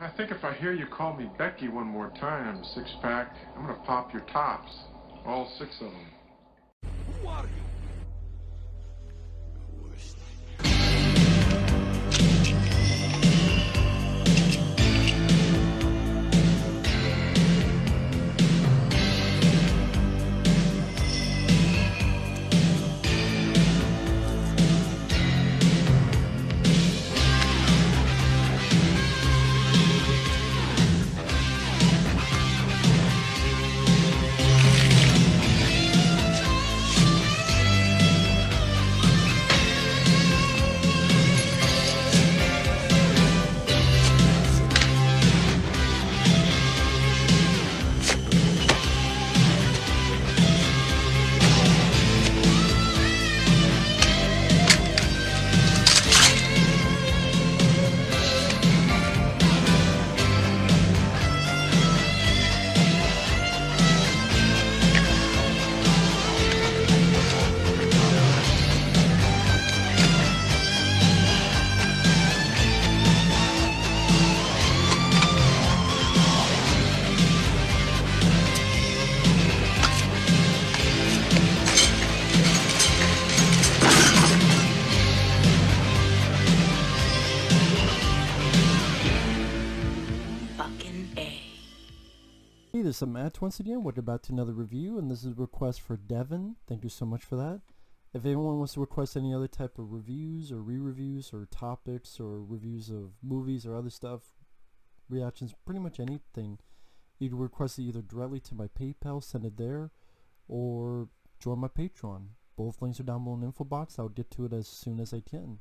I think if I hear you call me Becky one more time, six-pack, I'm gonna pop your tops. All six of them. Who are you? Hey, this is Matt once again. Welcome back to another review, and this is a request for Devin. Thank you so much for that. If anyone wants to request any other type of reviews or re-reviews or topics or reviews of movies or other stuff, reactions, pretty much anything, you can request it either directly to my PayPal, send it there, or join my Patreon. Both links are down below in the info box. I'll get to it as soon as I can.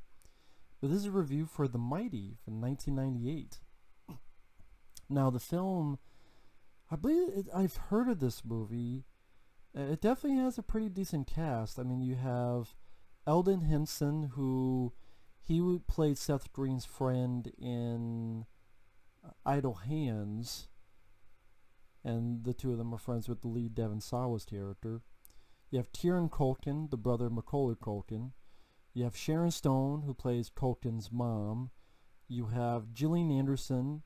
But this is a review for The Mighty from 1998. Now, the film, I believe I've heard of this movie. It definitely has a pretty decent cast. I mean, you have Elden Henson, who played Seth Green's friend in Idle Hands, and the two of them are friends with the lead Devon Sawa's character. You have Kieran Culkin, the brother of Macaulay Culkin. You have Sharon Stone, who plays Culkin's mom. You have Gillian Anderson,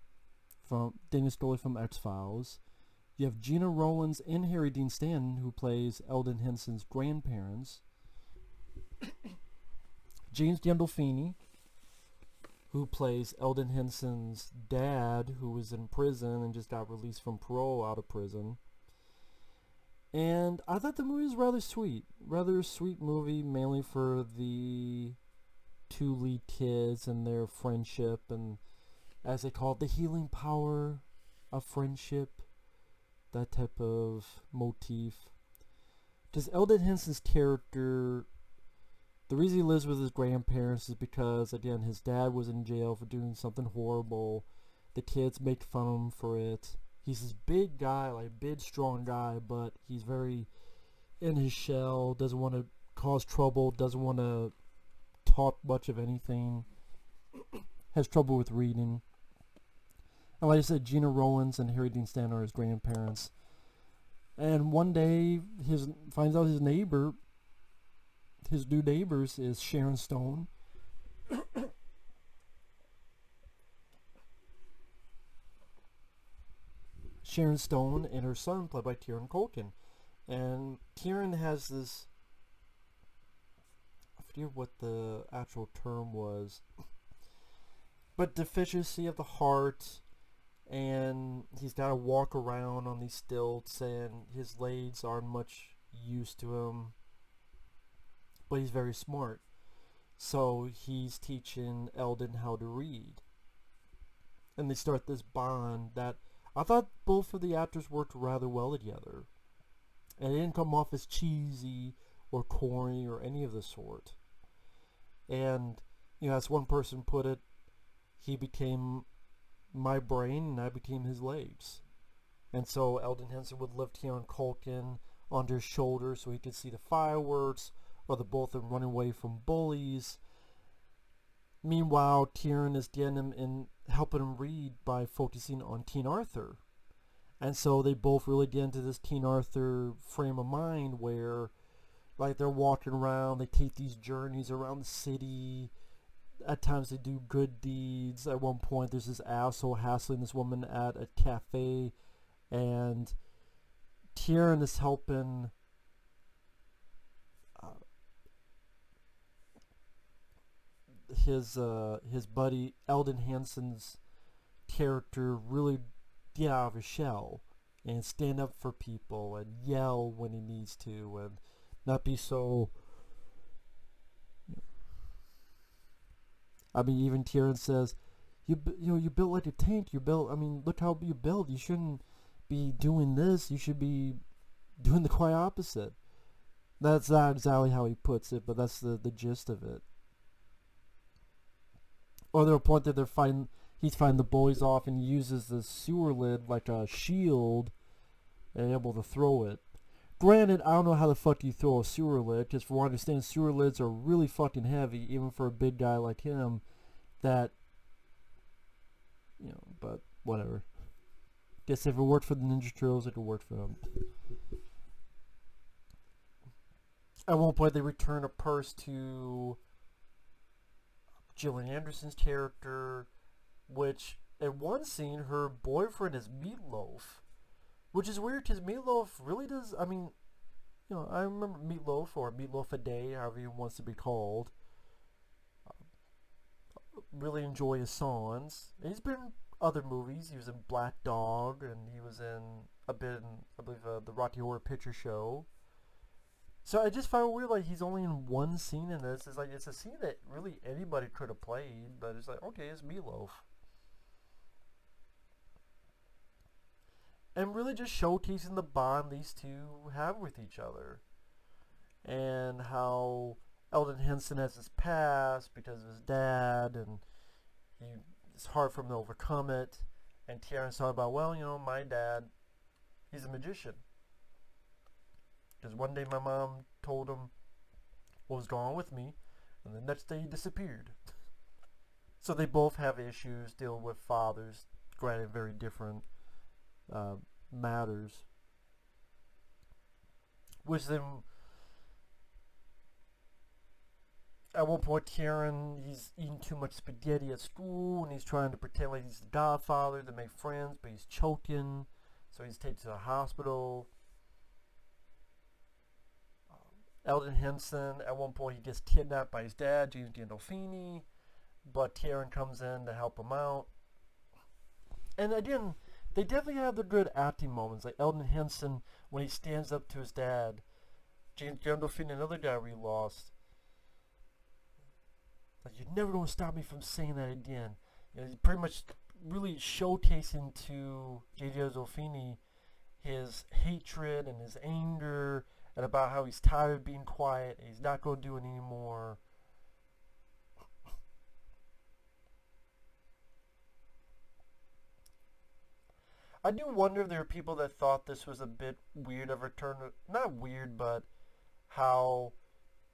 from Dana Scully from X-Files. You have Gena Rowlands and Harry Dean Stanton, who plays Elden Henson's grandparents. James Gandolfini, who plays Elden Henson's dad, who was in prison and just got released from parole out of prison. And I thought the movie was rather sweet movie, mainly for the two lead kids and their friendship, and as they call it, the healing power of friendship. That type of motif. Just Elden Henson's character, the reason he lives with his grandparents is because, again, his dad was in jail for doing something horrible. The kids make fun of him for it. He's this big guy, like big, strong guy, but he's very in his shell, doesn't want to cause trouble, doesn't want to talk much of anything, has trouble with reading. And like I said, Gena Rowlands and Harry Dean Stanton are his grandparents. And one day, finds out his new neighbors is Sharon Stone. Sharon Stone and her son, played by Kieran Culkin. And Kieran has this, I forget what the actual term was, but deficiency of the heart. And he's got to walk around on these stilts, and his legs aren't much used to him, but he's very smart. So he's teaching Elden how to read, and they start this bond that I thought both of the actors worked rather well together, and it didn't come off as cheesy or corny or any of the sort. And, you know, as one person put it, he became my brain and I became his legs. And so Elden Henson would lift Kieran Culkin onto his shoulder so he could see the fireworks, or the both of them running away from bullies. Meanwhile, Kieran is getting him and helping him read by focusing on King Arthur. And so they both really get into this King Arthur frame of mind where, like, they're walking around, they take these journeys around the city, at times they do good deeds. At one point, there's this asshole hassling this woman at a cafe, and Kieran is helping his buddy Elden Henson's character really get out of his shell and stand up for people and yell when he needs to and not be so. I mean, even Kieran says, you built like a tank. You built. I mean, look how you built. You shouldn't be doing this. You should be doing the quite opposite. That's not exactly how he puts it, but that's the gist of it. Or there's a point that he's fighting the boys off and he uses the sewer lid like a shield and able to throw it. Granted, I don't know how the fuck you throw a sewer lid, because for what I understand, sewer lids are really fucking heavy, even for a big guy like him, that, but whatever. Guess if it worked for the Ninja Turtles, it could work for him. At one point, they return a purse to Gillian Anderson's character, which, in one scene, her boyfriend is Meatloaf. Which is weird, because Meatloaf really does, I mean, I remember Meatloaf, or Meatloaf a Day, however he wants to be called. Really enjoy his songs. And he's been in other movies. He was in Black Dog, and he was in a bit in, I believe, the Rocky Horror Picture Show. So I just find it weird, like, he's only in one scene in this. It's like, it's a scene that really anybody could have played, but it's like, okay, it's Meatloaf. And really just showcasing the bond these two have with each other. And how Elden Henson has his past because of his dad, and it's hard for him to overcome it. And Kieran's talking about, well, my dad, he's a magician. Because one day my mom told him what was going on with me, and the next day he disappeared. So they both have issues dealing with fathers, granted very different matters. Which then, at one point, Kieran, he's eating too much spaghetti at school, and he's trying to pretend like he's the godfather to make friends, but he's choking, so he's taken to the hospital. Elden Henson, at one point, he gets kidnapped by his dad, James Gandolfini, but Kieran comes in to help him out. And again, they definitely have the good acting moments, like Elden Henson, when he stands up to his dad. James Gandolfini, another guy we lost. Like, you're never going to stop me from saying that again. He's pretty much really showcasing to James Gandolfini his hatred and his anger, and about how he's tired of being quiet, and he's not going to do it anymore. I do wonder if there are people that thought this was a bit weird of a turn. Not weird, but how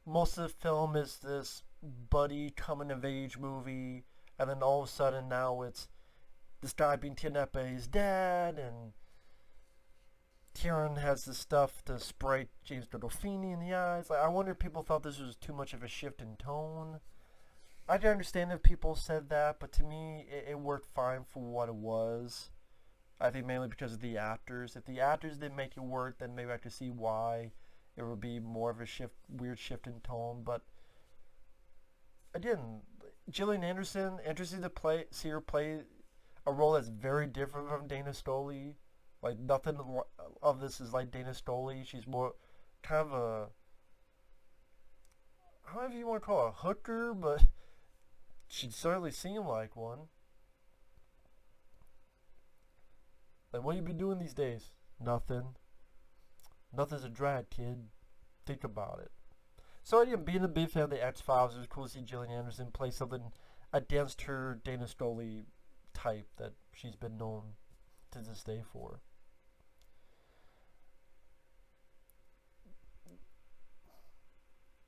most of the film is this buddy coming-of-age movie, and then all of a sudden now it's this guy being kidnapped by his dad, and Kieran has this stuff to spray James Gandolfini in the eyes. Like, I wonder if people thought this was too much of a shift in tone. I can understand if people said that, but to me, it worked fine for what it was. I think mainly because of the actors. If the actors didn't make it work, then maybe I could see why it would be more of a weird shift in tone. But again, Gillian Anderson, interesting to see her play a role that's very different from Dana Stoli. Like, nothing of this is like Dana Stoli. She's more kind of a, I don't know if you want to call her a hooker, but she certainly seemed like one. Like, what you been doing these days? Nothing. Nothing's a drag, kid. Think about it. So again, being a big fan of the X-Files, it was cool to see Gillian Anderson play something against her Dana Stoli type that she's been known to this day for.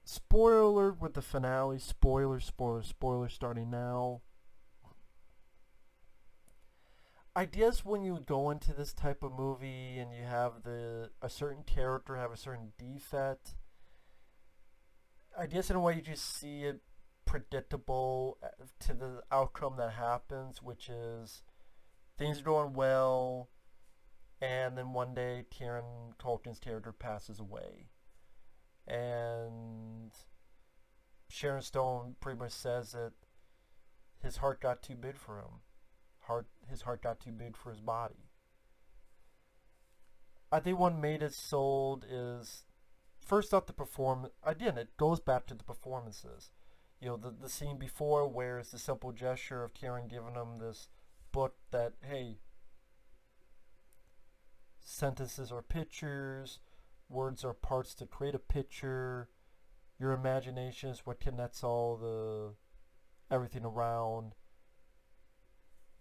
Spoiler alert with the finale. Spoiler starting now. I guess when you go into this type of movie and you have a certain character have a certain defect, I guess in a way you just see it predictable to the outcome that happens, which is things are going well, and then one day Kieran Culkin's character passes away. And Sharon Stone pretty much says that his heart got too big for him. His heart got too big for his body. I think what made it sold is, first off, the performance. Again, it goes back to the performances. The scene before where it's the simple gesture of Kieran giving him this book that, hey, sentences are pictures, words are parts to create a picture, your imagination is what connects everything around.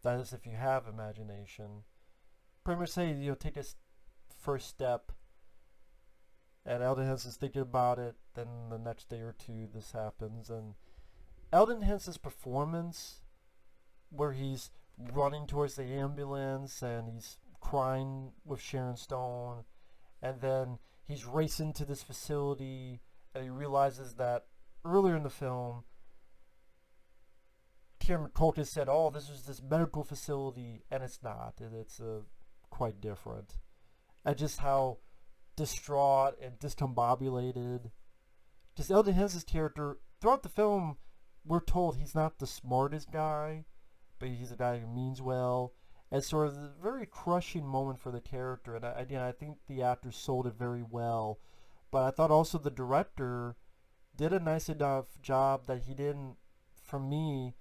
That is if you have imagination. Pretty much say, take this first step, and Elden Henson's thinking about it, then the next day or two this happens, and Elden Henson's performance, where he's running towards the ambulance and he's crying with Sharon Stone, and then he's racing to this facility, and he realizes that earlier in the film, Kieran Culkin said, "Oh, this is this medical facility," and it's not. It's quite different. And just how distraught and discombobulated. Just Elden Henson's character, throughout the film, we're told he's not the smartest guy, but he's a guy who means well. And sort of a very crushing moment for the character. And I think the actor sold it very well. But I thought also the director did a nice enough job that he didn't, for me,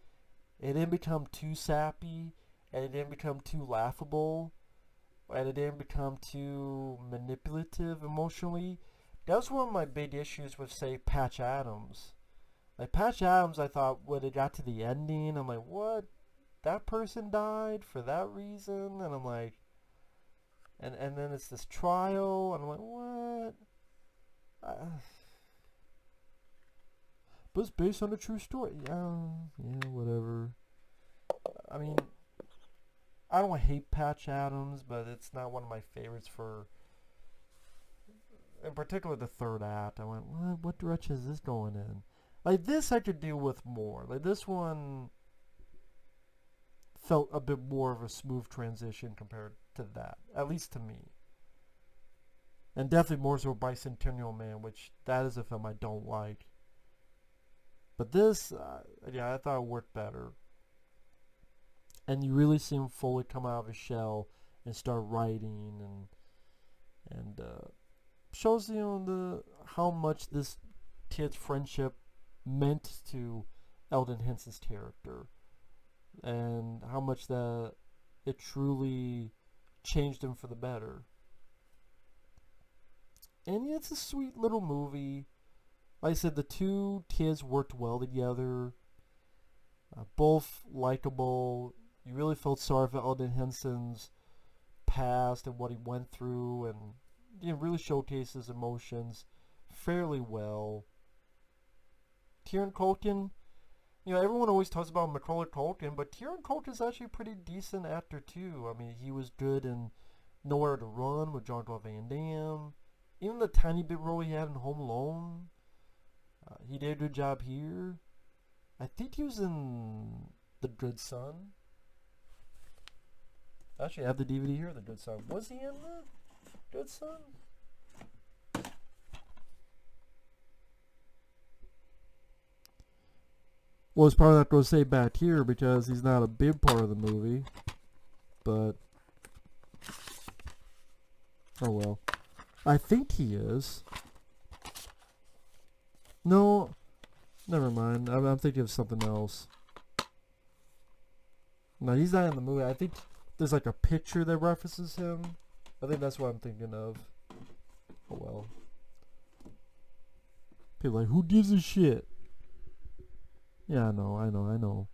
it didn't become too sappy, and it didn't become too laughable, and it didn't become too manipulative emotionally. That was one of my big issues with, say, Patch Adams. Like, Patch Adams, I thought, when it got to the ending, I'm like, what? That person died for that reason? And I'm like, and then it's this trial, and I'm like, what? But it's based on a true story. Yeah, whatever. I mean, I don't hate Patch Adams, but it's not one of my favorites for, in particular, the third act. I went, what direction is this going in? Like, this I could deal with more. Like, this one felt a bit more of a smooth transition compared to that, at least to me. And definitely more so Bicentennial Man, which that is a film I don't like. But this, I thought it worked better. And you really see him fully come out of his shell and start writing, and shows how much this kid's friendship meant to Elden Henson's character, and how much that it truly changed him for the better. And yeah, it's a sweet little movie. Like I said, the two kids worked well together. Both likable. You really felt sorry for Elden Henson's past and what he went through, and really showcases emotions fairly well. Kieran Culkin, everyone always talks about Macaulay Culkin, but Kieran Culkin's actually a pretty decent actor too. I mean, he was good in Nowhere to Run with Jean-Claude Van Damme. Even the tiny bit role he had in Home Alone, he did a good job here. I think he was in The Good Son. Actually, I have the DVD here, The Good Son. Was he in The Good Son? Well, it's probably not going to say back here because he's not a big part of the movie. But, oh well. I think he is. No, never mind. I'm thinking of something else. No, he's not in the movie. I think there's like a picture that references him. I think that's what I'm thinking of. Oh well. People are like, who gives a shit? Yeah, I know.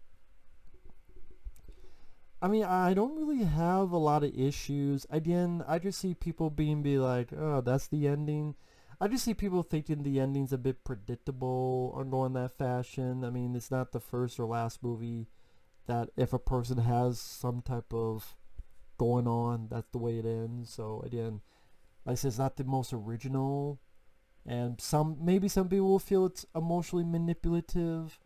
I mean, I don't really have a lot of issues. Again, I just see people be like, oh, that's the ending. I just see people thinking the ending's a bit predictable or going that fashion. I mean, it's not the first or last movie that if a person has some type of going on, that's the way it ends. So again, like I said, it's not the most original. And maybe some people will feel it's emotionally manipulative.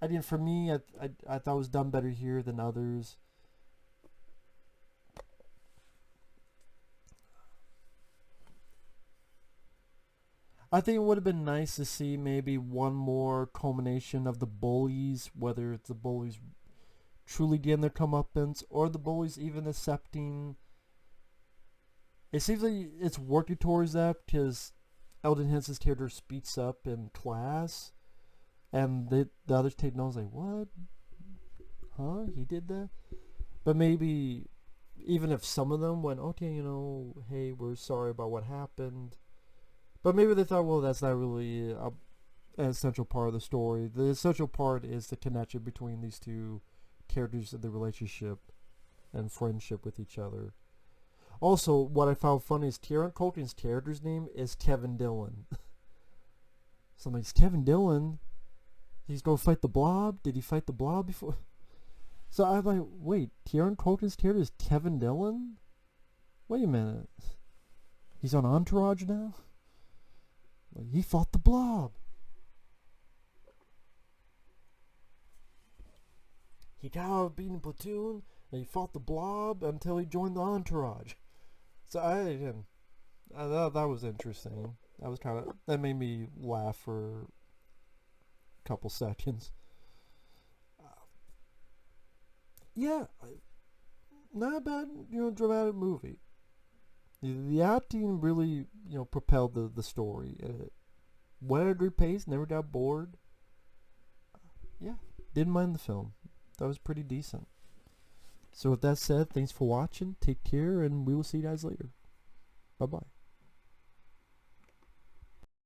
I mean, for me, I thought it was done better here than others. I think it would have been nice to see maybe one more culmination of the bullies, whether it's the bullies truly getting their comeuppance or the bullies even accepting. It seems like it's working towards that because Elden Henson's character speaks up in class, and the others take notes like, what? Huh? He did that? But maybe even if some of them went, okay, hey, we're sorry about what happened. But maybe they thought, well, that's not really an essential part of the story. The essential part is the connection between these two characters and the relationship and friendship with each other. Also, what I found funny is Kieran Culkin's character's name is Kevin Dillon. So I'm like, it's Kevin Dillon? He's going to fight the Blob? Did he fight the Blob before? So I'm like, wait, Kieran Culkin's character is Kevin Dillon? Wait a minute. He's on Entourage now? Like, he fought the Blob. He got out of being Platoon, and he fought the Blob until he joined the Entourage. So that was interesting. That made me laugh for a couple seconds. Yeah, not a bad, dramatic movie. The acting really, propelled the story. It went at a good pace, never got bored. Yeah, didn't mind the film. That was pretty decent. So with that said, thanks for watching. Take care, and we will see you guys later. Bye-bye.